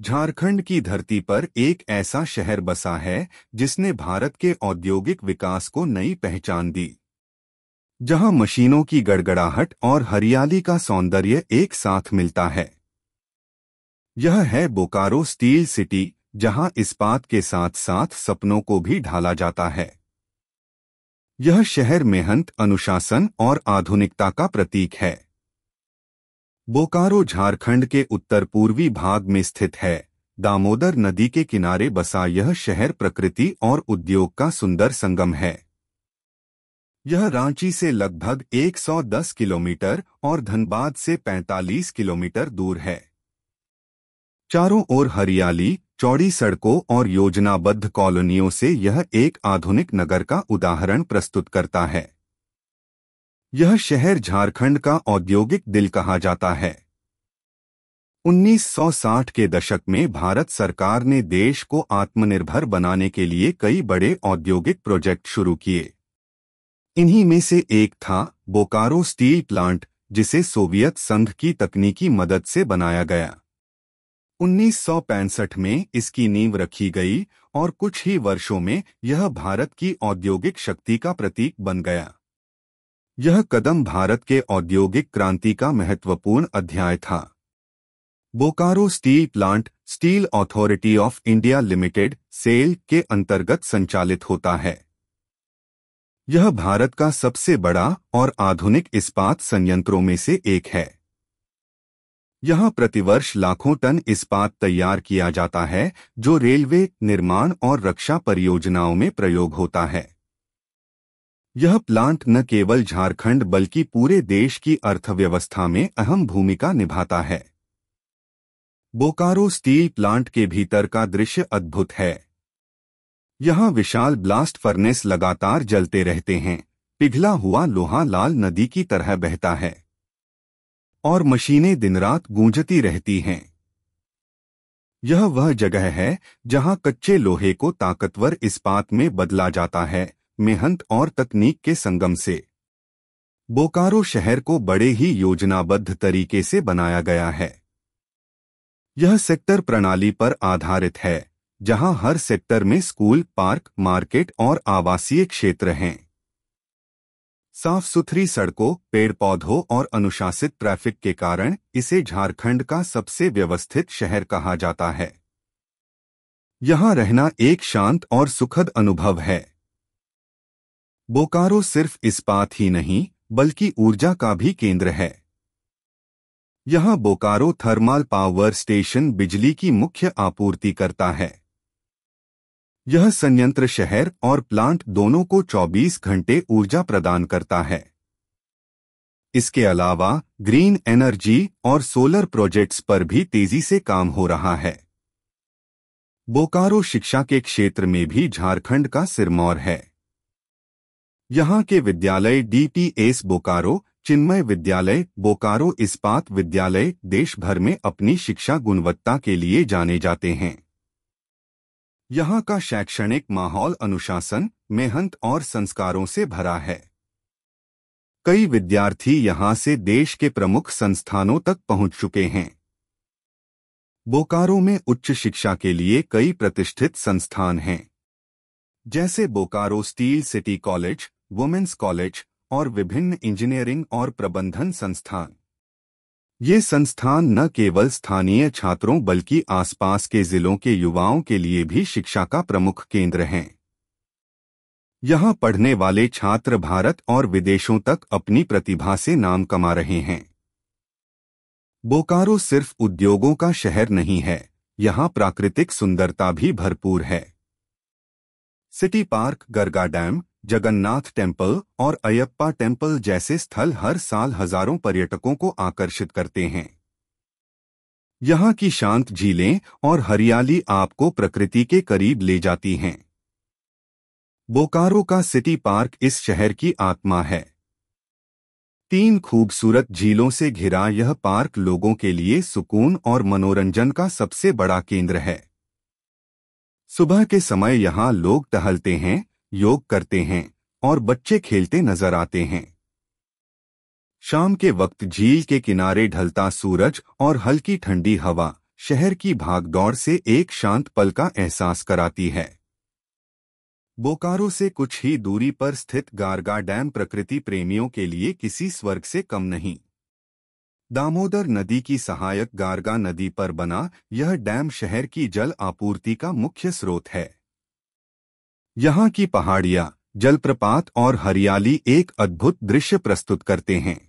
झारखंड की धरती पर एक ऐसा शहर बसा है जिसने भारत के औद्योगिक विकास को नई पहचान दी। जहां मशीनों की गड़गड़ाहट और हरियाली का सौंदर्य एक साथ मिलता है। यह है बोकारो स्टील सिटी, जहां इस्पात के साथ साथ सपनों को भी ढाला जाता है। यह शहर मेहनत, अनुशासन और आधुनिकता का प्रतीक है। बोकारो झारखंड के उत्तर पूर्वी भाग में स्थित है। दामोदर नदी के किनारे बसा यह शहर प्रकृति और उद्योग का सुंदर संगम है। यह रांची से लगभग 110 किलोमीटर और धनबाद से 45 किलोमीटर दूर है। चारों ओर हरियाली, चौड़ी सड़कों और योजनाबद्ध कॉलोनियों से यह एक आधुनिक नगर का उदाहरण प्रस्तुत करता है। यह शहर झारखंड का औद्योगिक दिल कहा जाता है। 1960 के दशक में भारत सरकार ने देश को आत्मनिर्भर बनाने के लिए कई बड़े औद्योगिक प्रोजेक्ट शुरू किए। इन्हीं में से एक था बोकारो स्टील प्लांट, जिसे सोवियत संघ की तकनीकी मदद से बनाया गया। 1965 में इसकी नींव रखी गई और कुछ ही वर्षों में यह भारत की औद्योगिक शक्ति का प्रतीक बन गया। यह कदम भारत के औद्योगिक क्रांति का महत्वपूर्ण अध्याय था। Bokaro steel plant steel authority of India limited SAIL के अंतर्गत संचालित होता है। यह भारत का सबसे बड़ा और आधुनिक इस्पात संयंत्रों में से एक है। यहां प्रतिवर्ष लाखों टन इस्पात तैयार किया जाता है, जो रेलवे, निर्माण और रक्षा परियोजनाओं में प्रयोग होता है। यह प्लांट न केवल झारखंड बल्कि पूरे देश की अर्थव्यवस्था में अहम भूमिका निभाता है। बोकारो स्टील प्लांट के भीतर का दृश्य अद्भुत है। यहां विशाल ब्लास्ट फर्नेस लगातार जलते रहते हैं, पिघला हुआ लोहा लाल नदी की तरह बहता है और मशीनें दिन-रात गूंजती रहती हैं। यह वह जगह है जहां कच्चे लोहे को ताकतवर इस्पात में बदला जाता है, मेहनत और तकनीक के संगम से। बोकारो शहर को बड़े ही योजनाबद्ध तरीके से बनाया गया है। यह सेक्टर प्रणाली पर आधारित है, जहां हर सेक्टर में स्कूल, पार्क, मार्केट और आवासीय क्षेत्र हैं। साफ सुथरी सड़कों, पेड़ पौधों और अनुशासित ट्रैफिक के कारण इसे झारखंड का सबसे व्यवस्थित शहर कहा जाता है। यहां रहना एक शांत और सुखद अनुभव है। बोकारो सिर्फ इस्पात ही नहीं बल्कि ऊर्जा का भी केंद्र है। यहां बोकारो थर्मल पावर स्टेशन बिजली की मुख्य आपूर्ति करता है। यह संयंत्र शहर और प्लांट दोनों को 24 घंटे ऊर्जा प्रदान करता है। इसके अलावा ग्रीन एनर्जी और सोलर प्रोजेक्ट्स पर भी तेजी से काम हो रहा है। बोकारो शिक्षा के क्षेत्र में भी झारखंड का सिरमौर है। यहाँ के विद्यालय डीपीएस बोकारो, चिन्मय विद्यालय, बोकारो इस्पात विद्यालय देश भर में अपनी शिक्षा गुणवत्ता के लिए जाने जाते हैं। यहाँ का शैक्षणिक माहौल अनुशासन, मेहनत और संस्कारों से भरा है। कई विद्यार्थी यहाँ से देश के प्रमुख संस्थानों तक पहुँच चुके हैं। बोकारो में उच्च शिक्षा के लिए कई प्रतिष्ठित संस्थान हैं, जैसे Bokaro steel city college, women's college और विभिन्न इंजीनियरिंग और प्रबंधन संस्थान। ये संस्थान न केवल स्थानीय छात्रों बल्कि आसपास के जिलों के युवाओं के लिए भी शिक्षा का प्रमुख केंद्र हैं। यहाँ पढ़ने वाले छात्र भारत और विदेशों तक अपनी प्रतिभा से नाम कमा रहे हैं। बोकारो सिर्फ उद्योगों का शहर नहीं है, यहाँ प्राकृतिक सुंदरता भी भरपूर है। City park, Garga dam, Jagannath temple और अयप्पा टेम्पल जैसे स्थल हर साल हजारों पर्यटकों को आकर्षित करते हैं। यहाँ की शांत झीलें और हरियाली आपको प्रकृति के करीब ले जाती हैं। बोकारो का सिटी पार्क इस शहर की आत्मा है। 3 खूबसूरत झीलों से घिरा यह पार्क लोगों के लिए सुकून और मनोरंजन का सबसे बड़ा केंद्र है। सुबह के समय यहाँ लोग टहलते हैं, योग करते हैं और बच्चे खेलते नजर आते हैं। शाम के वक्त झील के किनारे ढलता सूरज और हल्की ठंडी हवा शहर की भागदौड़ से एक शांत पल का एहसास कराती है। बोकारो से कुछ ही दूरी पर स्थित गारगा डैम प्रकृति प्रेमियों के लिए किसी स्वर्ग से कम नहीं। दामोदर नदी की सहायक गारगा नदी पर बना यह डैम शहर की जल आपूर्ति का मुख्य स्रोत है। यहाँ की पहाड़ियाँ, जलप्रपात और हरियाली एक अद्भुत दृश्य प्रस्तुत करते हैं।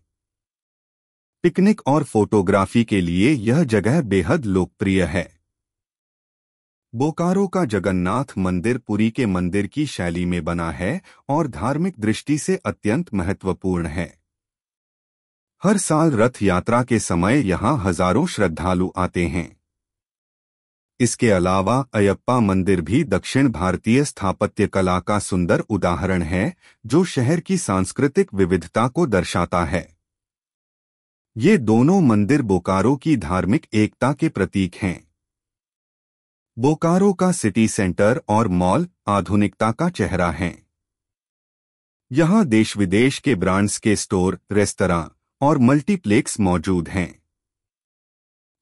पिकनिक और फोटोग्राफी के लिए यह जगह बेहद लोकप्रिय है। बोकारो का जगन्नाथ मंदिर पुरी के मंदिर की शैली में बना है और धार्मिक दृष्टि से अत्यंत महत्वपूर्ण है। हर साल रथ यात्रा के समय यहाँ हजारों श्रद्धालु आते हैं। इसके अलावा अयप्पा मंदिर भी दक्षिण भारतीय स्थापत्य कला का सुंदर उदाहरण है, जो शहर की सांस्कृतिक विविधता को दर्शाता है। ये दोनों मंदिर बोकारो की धार्मिक एकता के प्रतीक हैं। बोकारो का सिटी सेंटर और मॉल आधुनिकता का चेहरा हैं। यहाँ देश विदेश के ब्रांड्स के स्टोर, रेस्तरां और मल्टीप्लेक्स मौजूद हैं।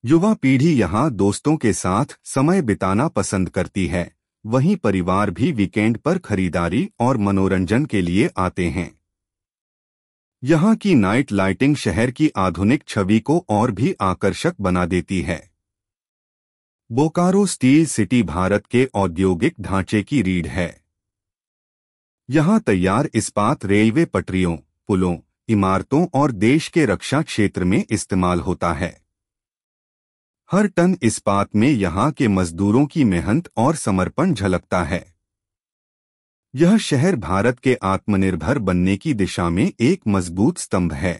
युवा पीढ़ी यहाँ दोस्तों के साथ समय बिताना पसंद करती है, वहीं परिवार भी वीकेंड पर खरीदारी और मनोरंजन के लिए आते हैं। यहाँ की नाइट लाइटिंग शहर की आधुनिक छवि को और भी आकर्षक बना देती है। बोकारो स्टील सिटी भारत के औद्योगिक ढांचे की रीढ़ है। यहाँ तैयार इस्पात रेलवे पटरियों, पुलों, इमारतों और देश के रक्षा क्षेत्र में इस्तेमाल होता है। हर टन इस्पात में यहाँ के मजदूरों की मेहनत और समर्पण झलकता है। यह शहर भारत के आत्मनिर्भर बनने की दिशा में एक मजबूत स्तंभ है।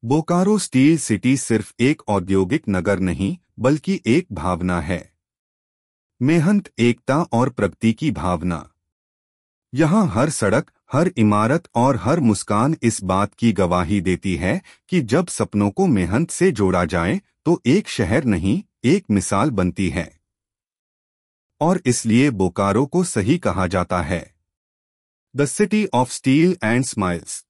बोकारो स्टील सिटी सिर्फ एक औद्योगिक नगर नहीं, बल्कि एक भावना है। मेहनत, एकता और प्रगति की भावना। यहाँ हर सड़क, हर इमारत और हर मुस्कान इस बात की गवाही देती है कि जब सपनों को मेहनत से जोड़ा जाए तो एक शहर नहीं, एक मिसाल बनती है। और इसलिए बोकारो को सही कहा जाता है, the city of steel and smiles.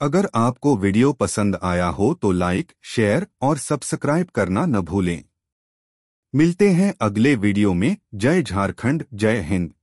अगर आपको वीडियो पसंद आया हो तो लाइक, शेयर और सब्सक्राइब करना न भूलें। मिलते हैं अगले वीडियो में। जय झारखंड, जय हिंद।